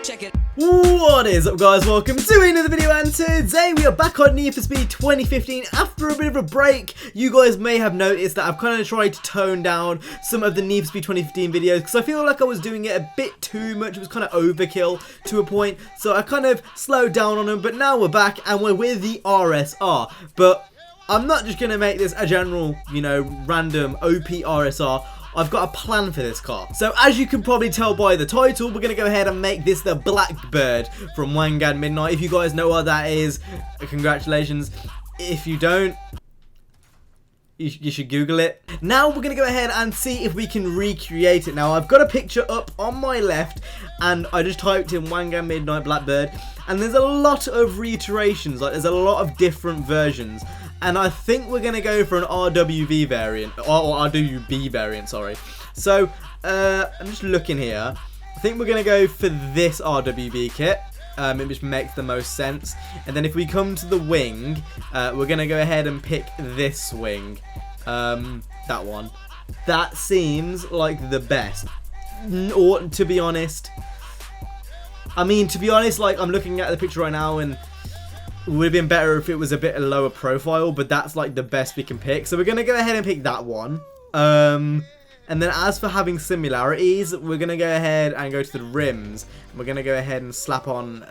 Check it. What is up, guys? Welcome to another video, and today we are back on Need for Speed 2015 after a bit of a break. You guys may have noticed that I've kind of tried to tone down some of the Need for Speed 2015 videos because I feel like I was doing it a bit too much. It was kind of overkill to a point, so I kind of slowed down on them. But now we're back and we're with the RSR. But I'm not just going to make this a general, random OP RSR. I've got a plan for this car. So as you can probably tell by the title, we're going to go ahead and make this the Blackbird from WANGAN Midnight. If you guys know what that is, congratulations. If you don't, you should Google it. Now we're going to go ahead and see if we can recreate it. Now I've got a picture up on my left and I just typed in WANGAN Midnight Blackbird, and there's a lot of reiterations, like there's a lot of different versions. And I think we're going to go for an RWB variant, or RWB variant, sorry. So, I'm just looking here. I think we're going to go for this RWB kit. It just makes the most sense. And then if we come to the wing, we're going to go ahead and pick this wing. That one. That seems like the best. Or, to be honest, like, I'm looking at the picture right now and it would have been better if it was a bit lower profile, but that's like the best we can pick. So we're going to go ahead and pick that one. And then as for having similarities, we're going to go ahead and go to the rims. We're going to go ahead and slap on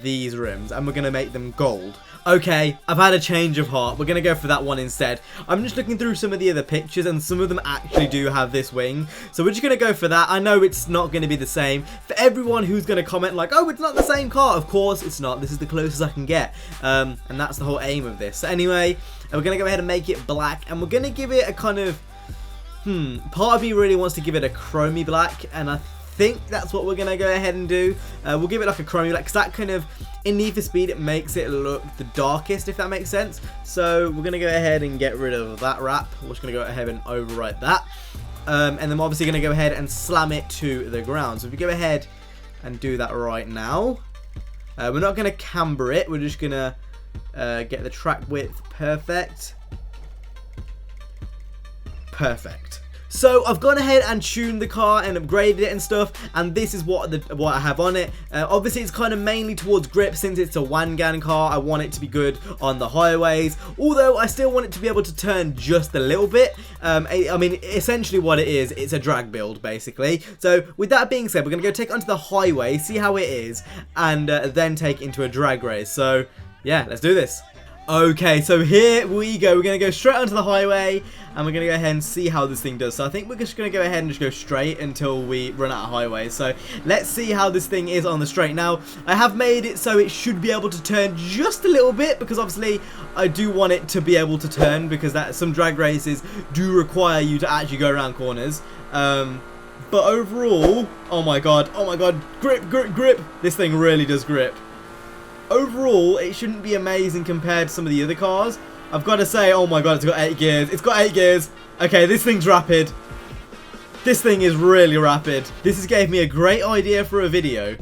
these rims, and we're going to make them gold. Okay, I've had a change of heart. We're going to go for that one instead. I'm just looking through some of the other pictures, and some of them actually do have this wing. So we're just going to go for that. I know it's not going to be the same. For everyone who's going to comment like, oh, it's not the same car. Of course it's not. This is the closest I can get. And that's the whole aim of this. So anyway, we're going to go ahead and make it black, and we're going to give it a kind of... part of me really wants to give it a chromey black, and I think that's what we're going to go ahead and do. We'll give it like a chromey black, because that kind of, in Need for Speed, it makes it look the darkest, if that makes sense. So we're going to go ahead and get rid of that wrap. We're just going to go ahead and overwrite that. And then we're obviously going to go ahead and slam it to the ground. So if we go ahead and do that right now, we're not going to camber it. We're just going to get the track width perfect. Perfect. So I've gone ahead and tuned the car and upgraded it and stuff, and this is what I have on it. Obviously it's kind of mainly towards grip since it's a WANGAN car. I want it to be good on the highways, although I still want it to be able to turn just a little bit. I mean, essentially what it is, it's a drag build basically. So with that being said, we're going to go take it onto the highway, see how it is, and then take it into a drag race. So yeah, let's do this. Okay, so here we go. We're going to go straight onto the highway, and we're going to go ahead and see how this thing does. So I think we're just going to go ahead and just go straight until we run out of highway. So let's see how this thing is on the straight. Now, I have made it so it should be able to turn just a little bit, because obviously I do want it to be able to turn, because some drag races do require you to actually go around corners. But overall, oh my god, grip, grip, grip. This thing really does grip. Overall, it shouldn't be amazing compared to some of the other cars. I've got to say, oh my god, it's got 8 gears. It's got 8 gears. Okay, this thing's rapid. This thing is really rapid. This has gave me a great idea for a video,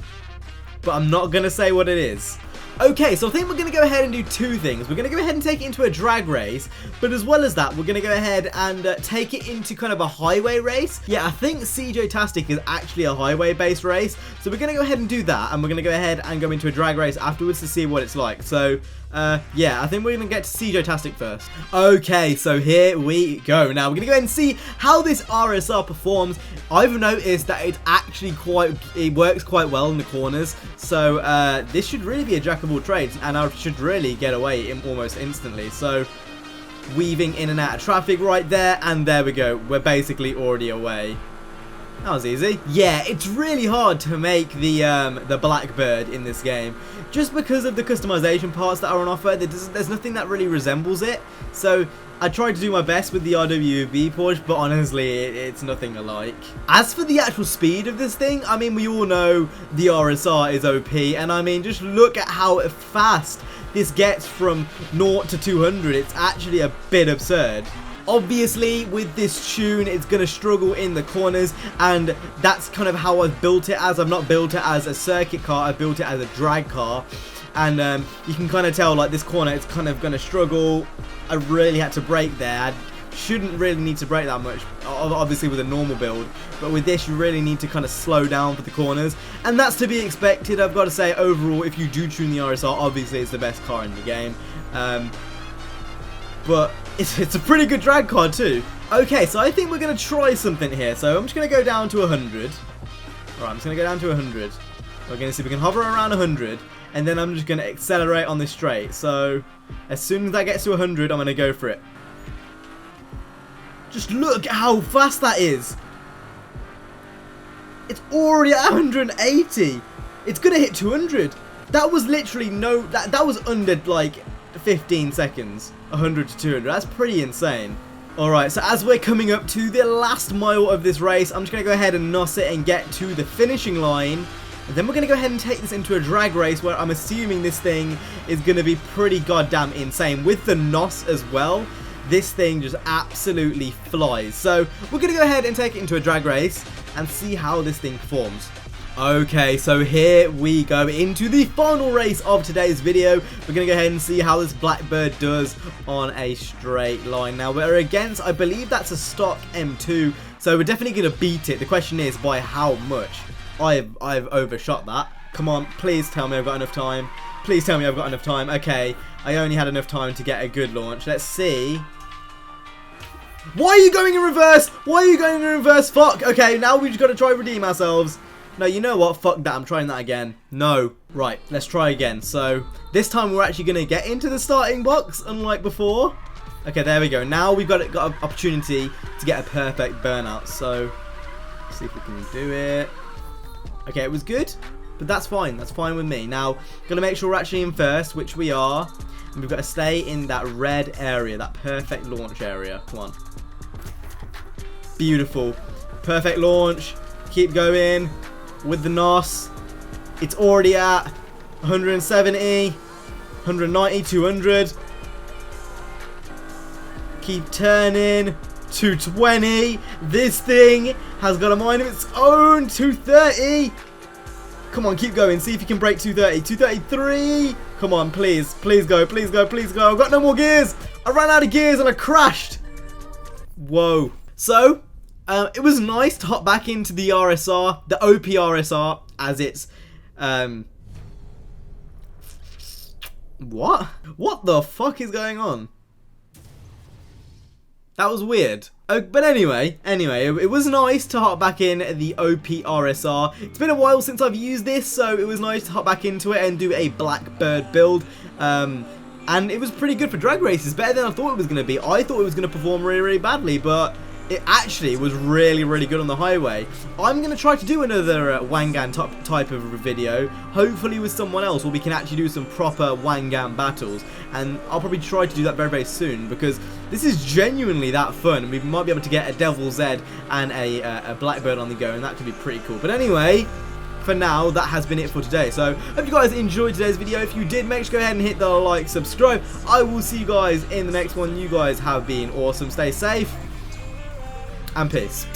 but I'm not going to say what it is. Okay, so I think we're going to go ahead and do two things. We're going to go ahead and take it into a drag race, but as well as that, we're going to go ahead and take it into kind of a highway race. Yeah, I think CJ-tastic is actually a highway-based race, so we're going to go ahead and do that, and we're going to go ahead and go into a drag race afterwards to see what it's like. So, yeah, I think we're going to get to CJ-tastic first. Okay, so here we go. Now, we're going to go ahead and see how this RSR performs. I've noticed that it's actually it works quite well in the corners, so this should really be a jack of all trades, and I should really get away almost instantly. So weaving in and out of traffic right there, and there we go, we're basically already away. That was easy. Yeah, it's really hard to make the Blackbird in this game, just because of the customization parts that are on offer. There's nothing that really resembles it, so I tried to do my best with the RWB push, but honestly, it's nothing alike. As for the actual speed of this thing, I mean, we all know the RSR is OP, and I mean, just look at how fast this gets from 0 to 200. It's actually a bit absurd. Obviously, with this tune, it's going to struggle in the corners, and that's kind of how I've built it as. I've not built it as a circuit car, I've built it as a drag car. And you can kind of tell, like, this corner, it's kind of going to struggle. I really had to brake there. I shouldn't really need to brake that much, obviously with a normal build, but with this you really need to kind of slow down for the corners, and that's to be expected. I've got to say, overall, if you do tune the RSR, obviously it's the best car in the game, but it's a pretty good drag car too. Okay, so I think we're going to try something here, so I'm just going to go down to 100. Alright, I'm just going to go down to 100. We're going to see if we can hover around 100, and then I'm just going to accelerate on this straight. So, as soon as that gets to 100, I'm going to go for it. Just look at how fast that is. It's already at 180. It's going to hit 200. That was literally that was under like 15 seconds. 100 to 200. That's pretty insane. Alright, so as we're coming up to the last mile of this race, I'm just going to go ahead and NOS it and get to the finishing line. And then we're going to go ahead and take this into a drag race where I'm assuming this thing is going to be pretty goddamn insane. With the NOS as well, this thing just absolutely flies. So we're going to go ahead and take it into a drag race and see how this thing performs. Okay, so here we go into the final race of today's video. We're going to go ahead and see how this Blackbird does on a straight line. Now, we're against, I believe that's a stock M2, so we're definitely going to beat it. The question is, by how much? I've overshot that. Come on, please tell me I've got enough time. Please tell me I've got enough time. Okay, I only had enough time to get a good launch. Let's see. Why are you going in reverse? Why are you going in reverse? Fuck. Okay, now we've just got to try and redeem ourselves. No, you know what? Fuck that. I'm trying that again. No. Right, let's try again. So, this time we're actually going to get into the starting box, unlike before. Okay, there we go. Now we've got an opportunity to get a perfect burnout. So, let's see if we can do it. Okay, it was good, but that's fine. That's fine with me. Now, got to make sure we're actually in first, which we are. And we've got to stay in that red area, that perfect launch area. Come on. Beautiful. Perfect launch. Keep going. With the NOS, it's already at 170, 190, 200. Keep turning. 220. This thing has got a mind of its own. 230. Come on, keep going. See if you can break 230. 233. Come on, please. Please go. Please go. Please go. I've got no more gears. I ran out of gears and I crashed. Whoa. So, it was nice to hop back into the RSR, the OP RSR, as it's, what? What the fuck is going on? That was weird. But anyway, it was nice to hop back in the OP RSR. It's been a while since I've used this, so it was nice to hop back into it and do a Blackbird build. And it was pretty good for drag races, better than I thought it was going to be. I thought it was going to perform really, really badly, but it actually was really, really good on the highway. I'm going to try to do another WANGAN type of video, hopefully with someone else, where we can actually do some proper WANGAN battles. And I'll probably try to do that very, very soon, because this is genuinely that fun. And we might be able to get a Devil Z and a Blackbird on the go, and that could be pretty cool. But anyway, for now, that has been it for today. So, hope you guys enjoyed today's video. If you did, make sure to go ahead and hit the like, subscribe. I will see you guys in the next one. You guys have been awesome. Stay safe. And peace.